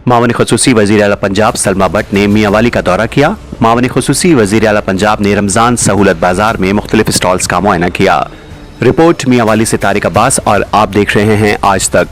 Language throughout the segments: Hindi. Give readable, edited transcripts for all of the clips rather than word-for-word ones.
मावन खुसूसी वजीर आला पंजाब सलमा भट्ट ने मियांवाली का दौरा किया। मावन खुसूसी वजीर आला पंजाब ने रमजान सहूलत बाजार में मुख्तलिफ स्टॉल्स का मुआयना किया। रिपोर्ट मियांवाली से तारिक अब्बास और आप देख रहे हैं आज तक।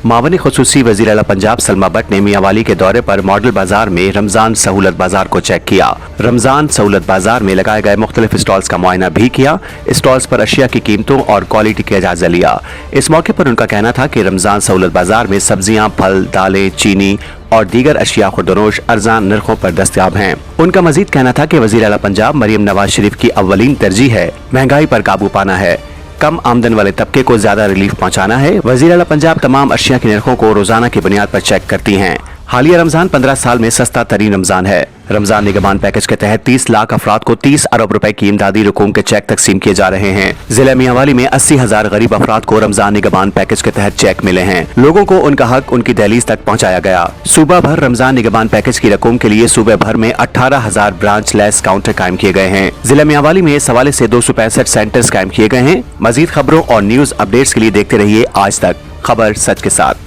मावन खुसूसी वज़ीर आला पंजाब सलमा भट्ट ने मियांवाली के दौरे पर मॉडल बाजार में रमजान सहूलत बाजार को चेक किया। रमजान सहूलत बाजार में लगाए गए मुख्तलिफ स्टॉल्स का मुआयना भी किया। स्टॉल्स पर अशिया की कीमतों और क्वालिटी का जायजा लिया। इस मौके पर उनका कहना था कि रमजान सहूलत बाजार में सब्जियां, फल, दालें, चीनी और दीगर अशिया खुर्दनोश अर्जान नरखों पर दस्तयाब हैं। उनका मजीद कहना था कि वज़ीर आला पंजाब मरियम नवाज शरीफ की अव्वलीन तरजीह है महंगाई पर काबू पाना है, कम आमदन वाले तबके को ज्यादा रिलीफ पहुंचाना है। वज़ीर आला पंजाब तमाम अशिया के नरखों को रोजाना की बुनियाद पर चेक करती हैं। हालिया रमजान 15 साल में सस्ता तरीन रमजान है। रमजान निगहबान पैकेज के तहत 30 लाख अफराद को 30 अरब रुपए की इमदादी रकूम के चेक तकसीम किए जा रहे हैं। जिला मियांवाली में 80,000 गरीब अफराद को रमजान निगहबान पैकेज के तहत चेक मिले हैं। लोगों को उनका हक उनकी दहलीज तक पहुंचाया गया। सूबा भर रमजान निगहबान पैकेज की रकूम के लिए सूबे भर में 18,000 ब्रांच लेस काउंटर कायम किए गए हैं। जिला मियांवाली में इस हवाले से 265 सेंटर्स कायम किए गए हैं। मजीद खबरों और न्यूज अपडेट्स के लिए देखते रहिए आज तक, खबर सच के साथ।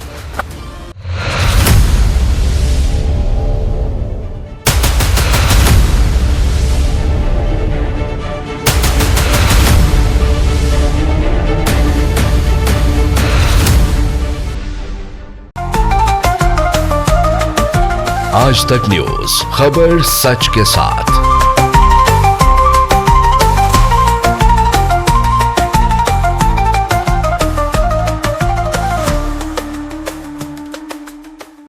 आज तक न्यूज, खबर सच के साथ।